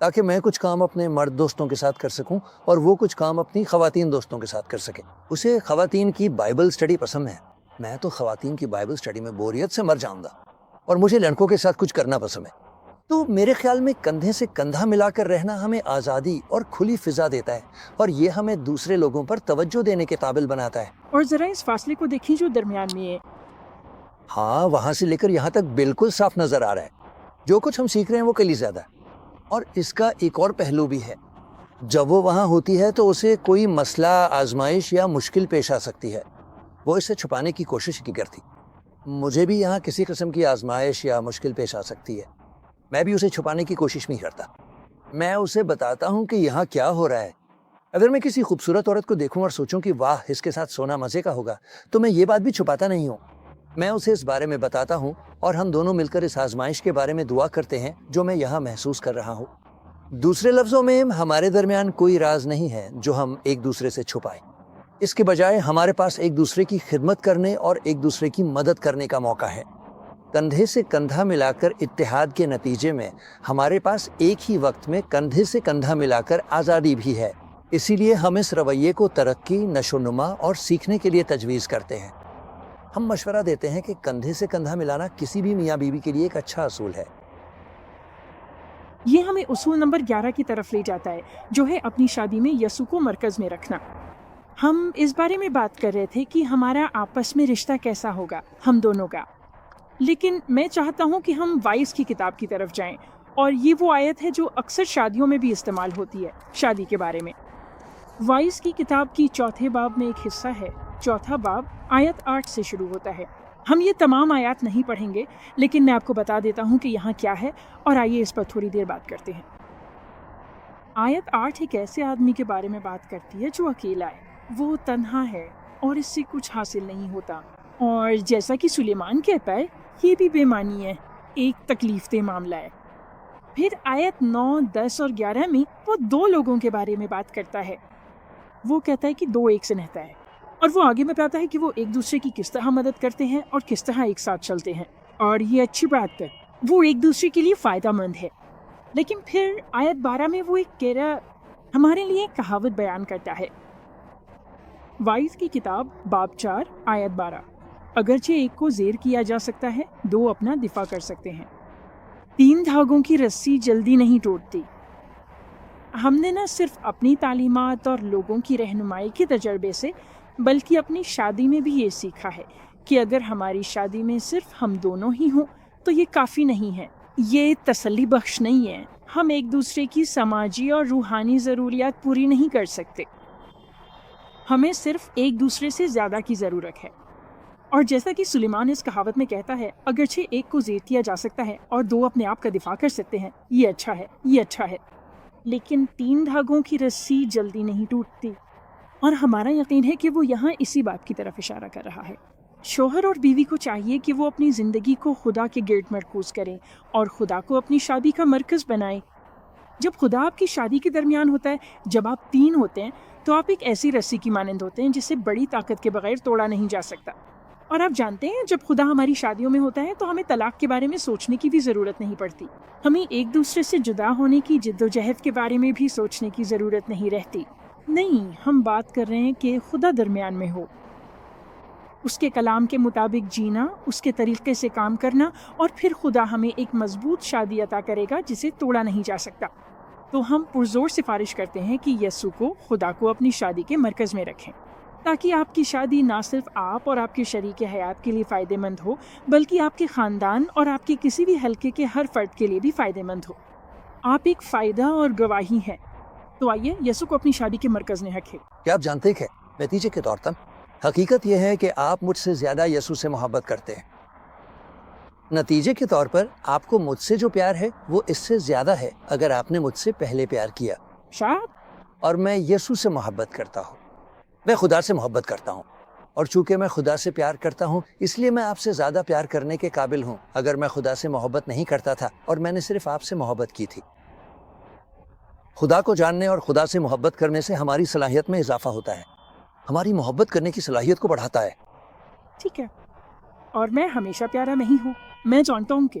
تاکہ میں کچھ کام اپنے مرد دوستوں کے ساتھ کر سکوں اور وہ کچھ کام اپنی خواتین دوستوں کے ساتھ کر سکیں۔ اسے خواتین کی بائبل سٹڈی پسند ہے، میں تو خواتین کی بائبل سٹڈی میں بوریت سے مر جاؤں گا، اور مجھے لڑکوں کے ساتھ کچھ کرنا پسند ہے۔ تو میرے خیال میں کندھے سے کندھا ملا کر رہنا ہمیں آزادی اور کھلی فضا دیتا ہے، اور یہ ہمیں دوسرے لوگوں پر توجہ دینے کے قابل بناتا ہے۔ اور ذرا اس فاصلے کو دیکھیں جو درمیان میں ہے۔ ہاں، وہاں سے لے کر یہاں تک بالکل صاف نظر آ رہا ہے۔ جو کچھ ہم سیکھ رہے ہیں وہ کلی زیادہ ہے۔ اور اس کا ایک اور پہلو بھی ہے، جب وہ وہاں ہوتی ہے تو اسے کوئی مسئلہ، آزمائش یا مشکل پیش آ سکتی ہے، وہ اسے چھپانے کی کوشش نہیں کرتی۔ مجھے بھی یہاں کسی قسم کی آزمائش یا مشکل پیش آ سکتی ہے، میں بھی اسے چھپانے کی کوشش نہیں کرتا۔ میں اسے بتاتا ہوں کہ یہاں کیا ہو رہا ہے۔ اگر میں کسی خوبصورت عورت کو دیکھوں اور سوچوں کہ واہ، اس کے ساتھ سونا مزے کا ہوگا، تو میں یہ بات بھی چھپاتا نہیں ہوں، میں اسے اس بارے میں بتاتا ہوں، اور ہم دونوں مل کر اس آزمائش کے بارے میں دعا کرتے ہیں جو میں یہاں محسوس کر رہا ہوں۔ دوسرے لفظوں میں، ہمارے درمیان کوئی راز نہیں ہے جو ہم ایک دوسرے سے چھپائیں۔ اس کے بجائے ہمارے پاس ایک دوسرے کی خدمت کرنے اور ایک دوسرے کی مدد کرنے کا موقع ہے۔ کندھے سے کندھا ملا کر اتحاد کے نتیجے میں ہمارے پاس ایک ہی وقت میں کندھے سے کندھا ملا کر آزادی بھی ہے۔ اسی لیے ہم اس رویے کو ترقی، نشو و نما اور سیکھنے کے لیے تجویز کرتے ہیں۔ ہم مشورہ دیتے ہیں کہ کندھے سے کندھا ملانا کسی بھی میاں بیوی کے لیے ایک اچھا اصول ہے۔ یہ ہمیں اصول نمبر 11 کی طرف لے جاتا ہے، جو ہے اپنی شادی میں یسوع کو مرکز میں رکھنا۔ ہم اس بارے میں بات کر رہے تھے کہ ہمارا آپس میں رشتہ کیسا ہوگا، ہم دونوں کا۔ لیکن میں چاہتا ہوں کہ ہم وائس کی کتاب کی طرف جائیں، اور یہ وہ آیت ہے جو اکثر شادیوں میں بھی استعمال ہوتی ہے شادی کے بارے میں۔ وائس کی کتاب کی 4 باب میں ایک حصہ ہے، 4 باب آیت 8 سے شروع ہوتا ہے۔ ہم یہ تمام آیات نہیں پڑھیں گے، لیکن میں آپ کو بتا دیتا ہوں کہ یہاں کیا ہے، اور آئیے اس پر تھوڑی دیر بات کرتے ہیں۔ آیت 8 ایک ایسے آدمی کے بارے میں بات کرتی ہے جو اکیلا ہے، وہ تنہا ہے اور اس سے کچھ حاصل نہیں ہوتا، اور جیسا کہ سلیمان کہتا ہے، یہ بھی بے معنی ہے، ایک تکلیف دہ معاملہ ہے۔ پھر آیت 9، 10 اور 11 میں وہ 2 لوگوں کے بارے میں بات کرتا ہے۔ وہ کہتا ہے کہ 2 ایک سے نہتا ہے، اور وہ آگے بتاتا ہے کہ وہ ایک دوسرے کی کس طرح مدد کرتے ہیں اور کس طرح ایک ساتھ چلتے ہیں، اور یہ اچھی بات ہے، وہ ایک دوسرے کے لیے فائدہ مند ہے۔ لیکن پھر آیت 12 میں وہ ایک گہرا ہمارے لیے ایک کہاوت بیان کرتا ہے۔ وائز کی کتاب باب 4 آیت 12، اگرچہ ایک کو زیر کیا جا سکتا ہے، 2 اپنا دفاع کر سکتے ہیں۔ 3 دھاگوں کی رسی جلدی نہیں ٹوٹتی۔ ہم نے نہ صرف اپنی تعلیمات اور لوگوں کی رہنمائی کے تجربے سے، بلکہ اپنی شادی میں بھی یہ سیکھا ہے کہ اگر ہماری شادی میں صرف ہم دونوں ہی ہوں تو یہ کافی نہیں ہے، یہ تسلی بخش نہیں ہے۔ ہم ایک دوسرے کی سماجی اور روحانی ضروریات پوری نہیں کر سکتے، ہمیں صرف ایک دوسرے سے زیادہ کی ضرورت ہے۔ اور جیسا کہ سلیمان اس کہاوت میں کہتا ہے، اگرچہ ایک کو زیر کیا جا سکتا ہے اور 2 اپنے آپ کا دفاع کر سکتے ہیں، یہ اچھا ہے، یہ اچھا ہے، لیکن 3 دھاگوں کی رسی جلدی نہیں ٹوٹتی۔ اور ہمارا یقین ہے کہ وہ یہاں اسی بات کی طرف اشارہ کر رہا ہے۔ شوہر اور بیوی کو چاہیے کہ وہ اپنی زندگی کو خدا کے گرد مرکوز کریں اور خدا کو اپنی شادی کا مرکز بنائیں۔ جب خدا آپ کی شادی کے درمیان ہوتا ہے، جب آپ 3 ہوتے ہیں، تو آپ ایک ایسی رسی کی مانند ہوتے ہیں جسے بڑی طاقت کے بغیر توڑا نہیں جا سکتا۔ اور آپ جانتے ہیں، جب خدا ہماری شادیوں میں ہوتا ہے تو ہمیں طلاق کے بارے میں سوچنے کی بھی ضرورت نہیں پڑتی، ہمیں ایک دوسرے سے جدا ہونے کی جد و جہد کے بارے میں بھی سوچنے کی ضرورت نہیں رہتی۔ نہیں، ہم بات کر رہے ہیں کہ خدا درمیان میں ہو، اس کے کلام کے مطابق جینا، اس کے طریقے سے کام کرنا، اور پھر خدا ہمیں ایک مضبوط شادی عطا کرے گا جسے توڑا نہیں جا سکتا۔ تو ہم پرزور سفارش کرتے ہیں کہ یسوع کو، خدا کو اپنی شادی کے مرکز میں رکھیں، تاکہ آپ کی شادی نہ صرف آپ اور آپ کے شریک حیات کے لیے فائدہ مند ہو، بلکہ آپ کے خاندان اور آپ کے کسی بھی حلقے کے ہر فرد کے لیے بھی فائدہ مند ہو۔ آپ ایک فائدہ اور گواہی ہیں۔ تو آئیے یسوع کو اپنی شادی کے مرکز میں رکھیں۔ کیا آپ جانتے ہیں، نتیجے کے طور پر حقیقت یہ ہے کہ آپ مجھ سے زیادہ یسوع سے محبت کرتے ہیں۔ نتیجے کے طور پر آپ کو مجھ سے جو پیار ہے وہ اس سے زیادہ ہے اگر آپ نے مجھ سے پہلے پیار کیا۔ شاید۔ اور میں یسوع سے محبت کرتا ہوں، میں خدا سے محبت کرتا ہوں، اور چونکہ میں خدا سے پیار کرتا ہوں اس لیے میں آپ سے زیادہ پیار کرنے کے قابل ہوں۔ اگر میں خدا سے محبت نہیں کرتا تھا اور میں نے صرف آپ سے محبت کی تھی۔ خدا کو جاننے اور خدا سے محبت کرنے سے ہماری صلاحیت میں اضافہ ہوتا ہے، ہماری محبت کرنے کی صلاحیت کو بڑھاتا ہے۔ ٹھیک ہے، اور میں ہمیشہ پیارا نہیں ہوں، میں جانتا ہوں کہ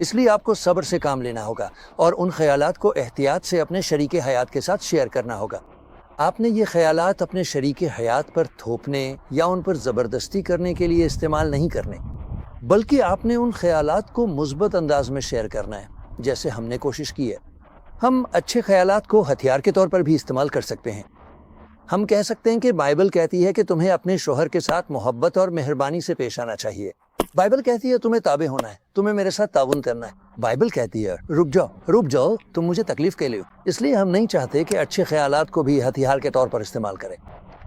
اس لیے آپ کو صبر سے کام لینا ہوگا اور ان خیالات کو احتیاط سے اپنے شریک حیات کے ساتھ شیئر کرنا ہوگا۔ آپ نے یہ خیالات اپنے شریک حیات پر تھوپنے یا ان پر زبردستی کرنے کے لیے استعمال نہیں کرنے، بلکہ آپ نے ان خیالات کو مثبت انداز میں شیئر کرنا ہے، جیسے ہم نے کوشش کی ہے۔ ہم اچھے خیالات کو ہتھیار کے طور پر بھی استعمال کر سکتے ہیں۔ ہم کہہ سکتے ہیں کہ بائبل کہتی ہے کہ تمہیں اپنے شوہر کے ساتھ محبت اور مہربانی سے پیش آنا چاہیے۔ بائبل کہتی ہے تمہیں تابع ہونا ہے، تمہیں میرے ساتھ تعاون کرنا ہے۔ بائبل کہتی ہے رک جاؤ تم مجھے تکلیف کے لیے ہو۔ اس لیے ہم نہیں چاہتے کہ اچھے خیالات کو بھی ہتھیار کے طور پر استعمال کریں۔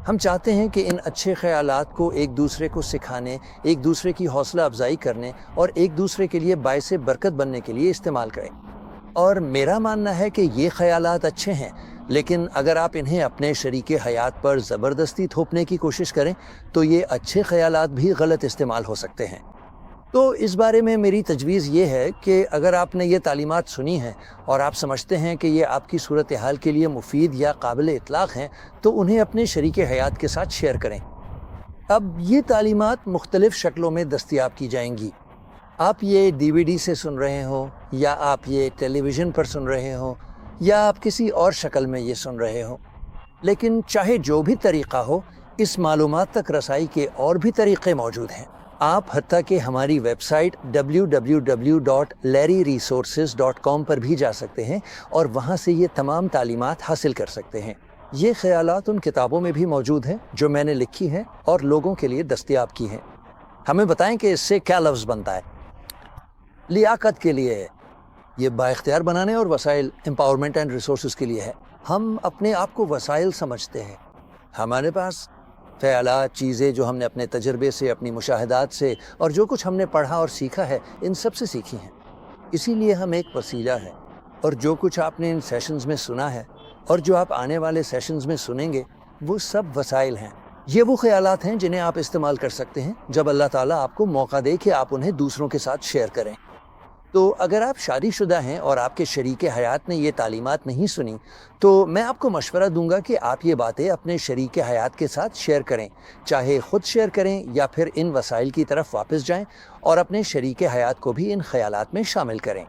ہم چاہتے ہیں کہ ان اچھے خیالات کو ایک دوسرے کو سکھانے، ایک دوسرے کی حوصلہ افزائی کرنے اور ایک دوسرے کے لیے باعث برکت بننے کے لیے استعمال کریں۔ اور میرا ماننا ہے کہ یہ خیالات اچھے ہیں، لیکن اگر آپ انہیں اپنے شریک حیات پر زبردستی تھوپنے کی کوشش کریں تو یہ اچھے خیالات بھی غلط استعمال ہو سکتے ہیں۔ تو اس بارے میں میری تجویز یہ ہے کہ اگر آپ نے یہ تعلیمات سنی ہیں اور آپ سمجھتے ہیں کہ یہ آپ کی صورتحال کے لیے مفید یا قابل اطلاق ہیں تو انہیں اپنے شریک حیات کے ساتھ شیئر کریں۔ اب یہ تعلیمات مختلف شکلوں میں دستیاب کی جائیں گی۔ آپ یہ DVD سے سن رہے ہوں، یا آپ یہ ٹیلی ویژن پر سن رہے ہوں، یا آپ کسی اور شکل میں یہ سن رہے ہوں، لیکن چاہے جو بھی طریقہ ہو، اس معلومات تک رسائی کے اور بھی طریقے موجود ہیں۔ آپ حتیٰ کہ ہماری ویب سائٹ www.larryresources.com پر بھی جا سکتے ہیں اور وہاں سے یہ تمام تعلیمات حاصل کر سکتے ہیں۔ یہ خیالات ان کتابوں میں بھی موجود ہیں جو میں نے لکھی ہیں اور لوگوں کے لیے دستیاب کی ہیں۔ ہمیں بتائیں کہ اس سے کیا لفظ بنتا ہے۔ لیاقت کے لیے ہے، یہ بااختیار بنانے اور وسائل امپاورمنٹ اینڈ ریسورسز کے لیے ہے۔ ہم اپنے آپ کو وسائل سمجھتے ہیں۔ ہمارے پاس خیالات، چیزیں جو ہم نے اپنے تجربے سے، اپنی مشاہدات سے اور جو کچھ ہم نے پڑھا اور سیکھا ہے، ان سب سے سیکھی ہیں۔ اسی لیے ہم ایک وسیلہ ہیں، اور جو کچھ آپ نے ان سیشنز میں سنا ہے اور جو آپ آنے والے سیشنز میں سنیں گے، وہ سب وسائل ہیں۔ یہ وہ خیالات ہیں جنہیں آپ استعمال کر سکتے ہیں جب اللہ تعالیٰ آپ کو موقع دے کہ آپ انہیں دوسروں کے ساتھ شیئر کریں۔ تو اگر آپ شادی شدہ ہیں اور آپ کے شریک حیات نے یہ تعلیمات نہیں سنی تو میں آپ کو مشورہ دوں گا کہ آپ یہ باتیں اپنے شریک حیات کے ساتھ شیئر کریں، چاہے خود شیئر کریں یا پھر ان وسائل کی طرف واپس جائیں اور اپنے شریک حیات کو بھی ان خیالات میں شامل کریں۔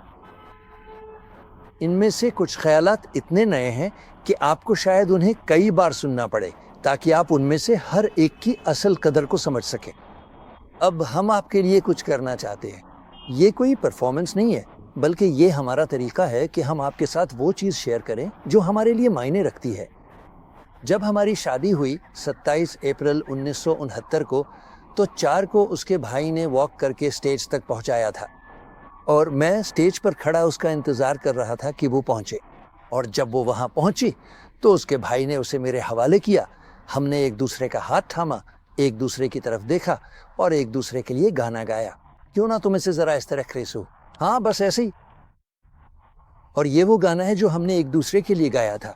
ان میں سے کچھ خیالات اتنے نئے ہیں کہ آپ کو شاید انہیں کئی بار سننا پڑے تاکہ آپ ان میں سے ہر ایک کی اصل قدر کو سمجھ سکیں۔ اب ہم آپ کے لیے کچھ کرنا چاہتے ہیں۔ یہ کوئی پرفارمنس نہیں ہے، بلکہ یہ ہمارا طریقہ ہے کہ ہم آپ کے ساتھ وہ چیز شیئر کریں جو ہمارے لیے معنی رکھتی ہے۔ جب ہماری شادی ہوئی 27 اپریل 1969 کو، تو 4 کو اس کے بھائی نے واک کر کے سٹیج تک پہنچایا تھا، اور میں سٹیج پر کھڑا اس کا انتظار کر رہا تھا کہ وہ پہنچے۔ اور جب وہ وہاں پہنچی تو اس کے بھائی نے اسے میرے حوالے کیا۔ ہم نے ایک دوسرے کا ہاتھ تھاما، ایک دوسرے کی طرف دیکھا اور ایک دوسرے کے لیے گانا گایا۔ کیوں نہ تم اسے ذرا اس طرح کریسو؟ ہاں بس ایسے ہی۔ اور یہ وہ گانا ہے جو ہم نے ایک دوسرے کے لیے گایا تھا،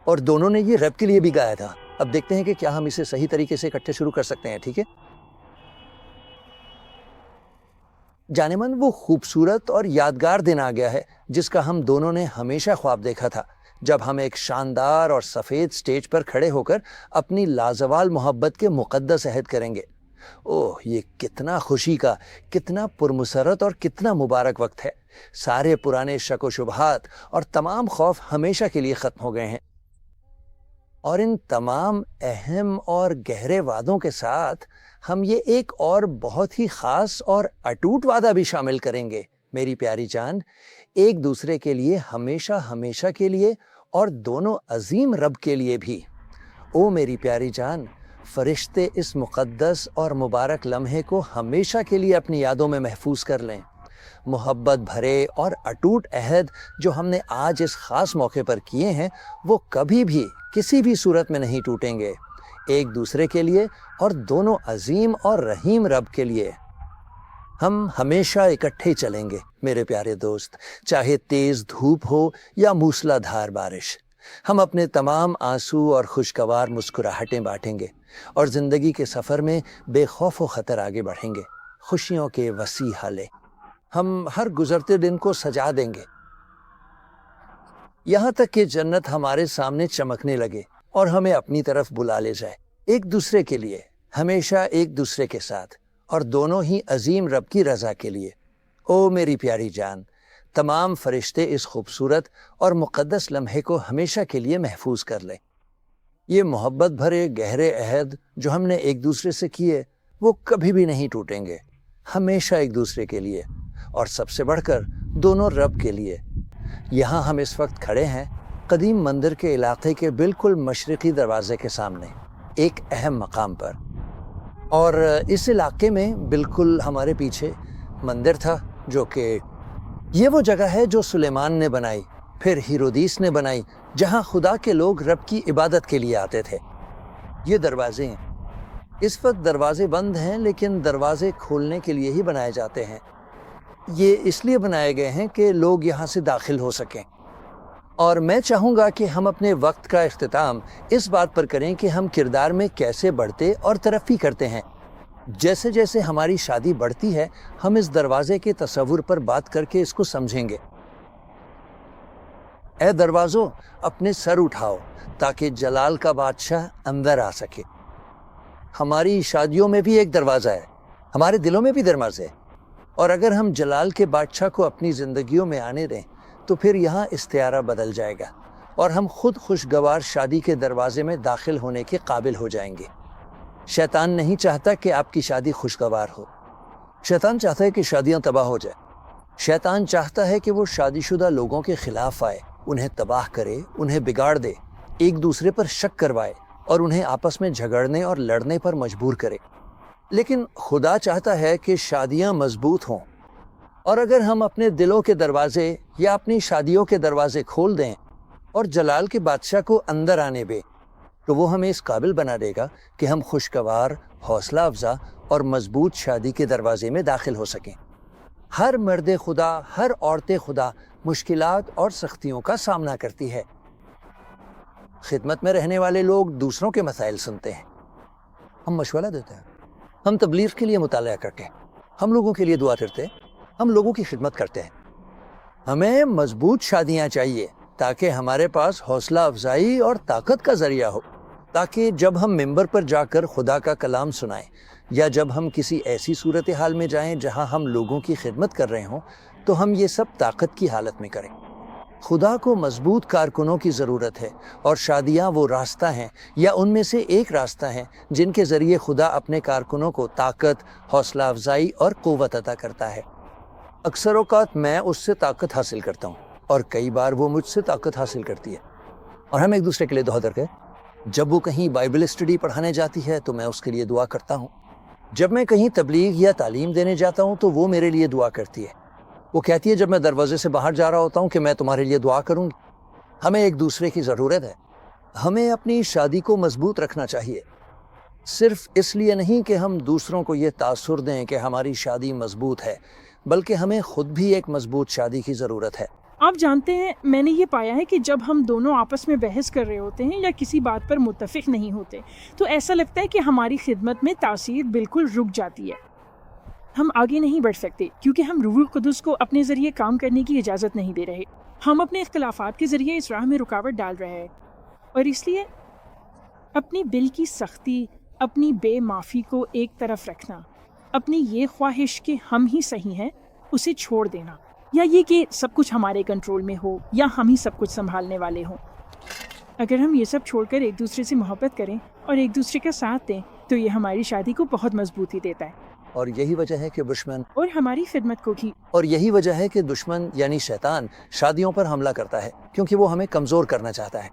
اور دونوں نے یہ ریپ کے لیے بھی گایا تھا۔ اب دیکھتے ہیں کہ کیا ہم اسے صحیح طریقے سے اکٹھے شروع کر سکتے ہیں، ٹھیک ہے؟ جانے من وہ خوبصورت اور یادگار دن آ گیا ہے جس کا ہم دونوں نے ہمیشہ خواب دیکھا تھا، جب ہم ایک شاندار اور سفید سٹیج پر کھڑے ہو کر اپنی لازوال محبت کے مقدس عہد کریں گے۔ اوہ، یہ کتنا خوشی کا، کتنا پرمسرت اور کتنا مبارک وقت ہے۔ سارے پرانے شک و شبہات اور تمام خوف ہمیشہ کے لیے ختم ہو گئے ہیں، اور ان تمام اہم اور گہرے وعدوں کے ساتھ ہم یہ ایک اور بہت ہی خاص اور اٹوٹ وعدہ بھی شامل کریں گے، میری پیاری جان، ایک دوسرے کے لیے ہمیشہ ہمیشہ کے لیے، اور دونوں عظیم رب کے لیے بھی۔ او میری پیاری جان، فرشتے اس مقدس اور مبارک لمحے کو ہمیشہ کے لیے اپنی یادوں میں محفوظ کر لیں۔ محبت بھرے اور اٹوٹ عہد جو ہم نے آج اس خاص موقع پر کیے ہیں، وہ کبھی بھی کسی بھی صورت میں نہیں ٹوٹیں گے، ایک دوسرے کے لیے اور دونوں عظیم اور رحیم رب کے لیے۔ ہم ہمیشہ اکٹھے چلیں گے میرے پیارے دوست، چاہے تیز دھوپ ہو یا موسلا دھار بارش۔ ہم اپنے تمام آنسو اور خوشگوار مسکراہٹیں بانٹیں گے اور زندگی کے سفر میں بے خوف و خطر آگے بڑھیں گے، خوشیوں کے وسیع حالے۔ ہم ہر گزرتے دن کو سجا دیں گے، یہاں تک کہ جنت ہمارے سامنے چمکنے لگے اور ہمیں اپنی طرف بلا لے جائے، ایک دوسرے کے لیے، ہمیشہ ایک دوسرے کے ساتھ، اور دونوں ہی عظیم رب کی رضا کے لیے۔ او میری پیاری جان، تمام فرشتے اس خوبصورت اور مقدس لمحے کو ہمیشہ کے لیے محفوظ کر لیں۔ یہ محبت بھرے گہرے عہد جو ہم نے ایک دوسرے سے کیے وہ کبھی بھی نہیں ٹوٹیں گے، ہمیشہ ایک دوسرے کے لیے، اور سب سے بڑھ کر دونوں رب کے لیے۔ یہاں ہم اس وقت کھڑے ہیں قدیم مندر کے علاقے کے بالکل مشرقی دروازے کے سامنے، ایک اہم مقام پر، اور اس علاقے میں بالکل ہمارے پیچھے مندر تھا، جو کہ یہ وہ جگہ ہے جو سلیمان نے بنائی، پھر ہیرودیس نے بنائی، جہاں خدا کے لوگ رب کی عبادت کے لیے آتے تھے۔ یہ دروازے ہیں، اس وقت دروازے بند ہیں، لیکن دروازے کھولنے کے لیے ہی بنائے جاتے ہیں۔ یہ اس لیے بنائے گئے ہیں کہ لوگ یہاں سے داخل ہو سکیں، اور میں چاہوں گا کہ ہم اپنے وقت کا اختتام اس بات پر کریں کہ ہم کردار میں کیسے بڑھتے اور ترقی کرتے ہیں۔ جیسے جیسے ہماری شادی بڑھتی ہے، ہم اس دروازے کے تصور پر بات کر کے اس کو سمجھیں گے۔ اے دروازوں، اپنے سر اٹھاؤ تاکہ جلال کا بادشاہ اندر آ سکے۔ ہماری شادیوں میں بھی ایک دروازہ ہے، ہمارے دلوں میں بھی دروازے ہے، اور اگر ہم جلال کے بادشاہ کو اپنی زندگیوں میں آنے دیں تو پھر یہاں استعارہ بدل جائے گا، اور ہم خود خوشگوار شادی کے دروازے میں داخل ہونے کے قابل ہو جائیں گے۔ شیطان نہیں چاہتا کہ آپ کی شادی خوشگوار ہو، شیطان چاہتا ہے کہ شادیاں تباہ ہو جائیں۔ شیطان چاہتا ہے کہ وہ شادی شدہ لوگوں کے خلاف آئے، انہیں تباہ کرے، انہیں بگاڑ دے، ایک دوسرے پر شک کروائے اور انہیں آپس میں جھگڑنے اور لڑنے پر مجبور کرے۔ لیکن خدا چاہتا ہے کہ شادیاں مضبوط ہوں، اور اگر ہم اپنے دلوں کے دروازے یا اپنی شادیوں کے دروازے کھول دیں اور جلال کے بادشاہ کو اندر آنے دیں، تو وہ ہمیں اس قابل بنا دے گا کہ ہم خوشگوار، حوصلہ افزا اور مضبوط شادی کے دروازے میں داخل ہو سکیں۔ ہر مرد خدا، ہر عورت خدا مشکلات اور سختیوں کا سامنا کرتی ہے۔ خدمت میں رہنے والے لوگ دوسروں کے مسائل سنتے ہیں، ہم مشورہ دیتے ہیں، ہم تبلیغ کے لیے مطالعہ کرتے ہیں، ہم لوگوں کے لیے دعا کرتے ہیں، ہم لوگوں کی خدمت کرتے ہیں۔ ہمیں مضبوط شادیاں چاہیے تاکہ ہمارے پاس حوصلہ افزائی اور طاقت کا ذریعہ ہو، تاکہ جب ہم ممبر پر جا کر خدا کا کلام سنائیں، یا جب ہم کسی ایسی صورتحال میں جائیں جہاں ہم لوگوں کی خدمت کر رہے ہوں، تو ہم یہ سب طاقت کی حالت میں کریں۔ خدا کو مضبوط کارکنوں کی ضرورت ہے، اور شادیاں وہ راستہ ہیں یا ان میں سے ایک راستہ ہیں جن کے ذریعے خدا اپنے کارکنوں کو طاقت، حوصلہ افزائی اور قوت عطا کرتا ہے۔ اکثر اوقات میں اس سے طاقت حاصل کرتا ہوں، اور کئی بار وہ مجھ سے طاقت حاصل کرتی ہے، اور ہم ایک دوسرے کے لیے دعا کرتے ہیں۔ جب وہ کہیں بائبل اسٹڈی پڑھانے جاتی ہے تو میں اس کے لیے دعا کرتا ہوں۔ جب میں کہیں تبلیغ یا تعلیم دینے جاتا ہوں تو وہ میرے لیے دعا کرتی ہے۔ وہ کہتی ہے جب میں دروازے سے باہر جا رہا ہوتا ہوں کہ میں تمہارے لیے دعا کروں گی۔ ہمیں ایک دوسرے کی ضرورت ہے۔ ہمیں اپنی شادی کو مضبوط رکھنا چاہیے، صرف اس لیے نہیں کہ ہم دوسروں کو یہ تاثر دیں کہ ہماری شادی مضبوط ہے، بلکہ ہمیں خود بھی ایک مضبوط شادی کی ضرورت ہے۔ آپ جانتے ہیں، میں نے یہ پایا ہے کہ جب ہم دونوں آپس میں بحث کر رہے ہوتے ہیں یا کسی بات پر متفق نہیں ہوتے تو ایسا لگتا ہے کہ ہماری خدمت میں تاثیر بالکل رک جاتی ہے۔ ہم آگے نہیں بڑھ سکتے کیونکہ ہم روح القدس کو اپنے ذریعے کام کرنے کی اجازت نہیں دے رہے۔ ہم اپنے اختلافات کے ذریعے اس راہ میں رکاوٹ ڈال رہے ہیں، اور اس لیے اپنی دل کی سختی، اپنی بے معافی کو ایک طرف رکھنا، اپنی یہ خواہش کہ ہم ہی صحیح ہیں اسے چھوڑ دینا، یا یہ کہ سب کچھ ہمارے کنٹرول میں ہو یا ہم ہی سب کچھ سنبھالنے والے ہوں۔ اگر ہم یہ سب چھوڑ کر ایک دوسرے سے محبت کریں اور ایک دوسرے کا ساتھ دیں تو یہ ہماری شادی کو بہت مضبوطی دیتا ہے، اور یہی وجہ ہے کہ دشمن اور ہماری خدمت کو بھی۔ اور یہی وجہ ہے کہ دشمن یعنی شیطان شادیوں پر حملہ کرتا ہے، کیونکہ وہ ہمیں کمزور کرنا چاہتا ہے۔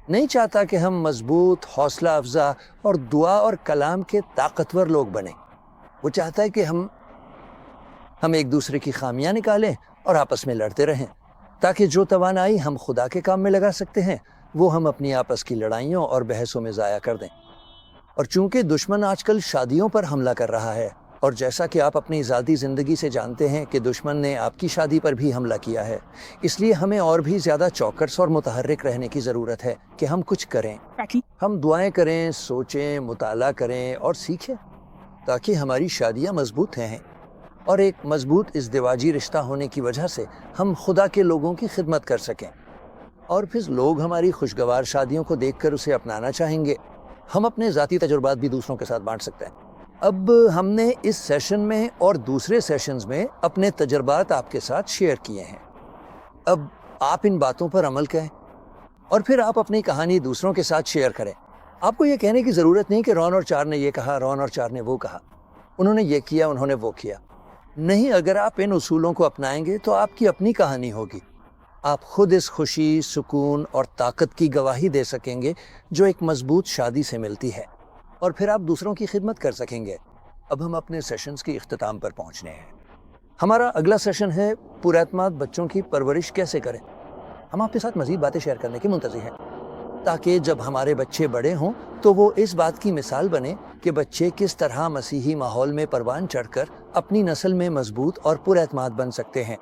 نہیں چاہتا کہ ہم مضبوط، حوصلہ افزا اور دعا اور کلام کے طاقتور لوگ بنیں۔ وہ چاہتا ہے کہ ہم ایک دوسرے کی خامیاں نکالیں اور آپس میں لڑتے رہیں، تاکہ جو توانائی ہم خدا کے کام میں لگا سکتے ہیں وہ ہم اپنی آپس کی لڑائیوں اور بحثوں میں ضائع کر دیں۔ اور چونکہ دشمن آج کل شادیوں پر حملہ کر رہا ہے، اور جیسا کہ آپ اپنی ذاتی زندگی سے جانتے ہیں کہ دشمن نے آپ کی شادی پر بھی حملہ کیا ہے، اس لیے ہمیں اور بھی زیادہ چوکس اور متحرک رہنے کی ضرورت ہے کہ ہم کچھ کریں۔ ہم دعائیں کریں، سوچیں، مطالعہ کریں اور سیکھیں تاکہ ہماری شادیاں مضبوط رہیں، اور ایک مضبوط ازدواجی رشتہ ہونے کی وجہ سے ہم خدا کے لوگوں کی خدمت کر سکیں، اور پھر لوگ ہماری خوشگوار شادیوں کو دیکھ کر اسے اپنانا چاہیں گے۔ ہم اپنے ذاتی تجربات بھی دوسروں کے ساتھ بانٹ سکتے ہیں۔ اب ہم نے اس سیشن میں اور دوسرے سیشنز میں اپنے تجربات آپ کے ساتھ شیئر کیے ہیں. اب آپ ان باتوں پر عمل کریں اور پھر آپ اپنی کہانی دوسروں کے ساتھ شیئر کریں. آپ کو یہ کہنے کی ضرورت نہیں کہ رون اور چار نے یہ کہا، رون اور چار نے وہ کہا، انہوں نے یہ کیا، انہوں نے وہ کیا. نہیں، اگر آپ ان اصولوں کو اپنائیں گے تو آپ کی اپنی کہانی ہوگی. آپ خود اس خوشی، سکون اور طاقت کی گواہی دے سکیں گے جو ایک مضبوط شادی سے ملتی ہے، اور پھر آپ دوسروں کی خدمت کر سکیں گے. اب ہم اپنے سیشنز کی اختتام پر پہنچنے ہیں. ہمارا اگلا سیشن ہے پراعتماد بچوں کی پرورش کیسے کریں. ہم آپ کے ساتھ مزید باتیں شیئر کرنے کے منتظر ہیں تاکہ جب ہمارے بچے بڑے ہوں تو وہ اس بات کی مثال بنے کہ بچے کس طرح مسیحی ماحول میں پروان چڑھ کر اپنی نسل میں مضبوط اور پراعتماد بن سکتے ہیں.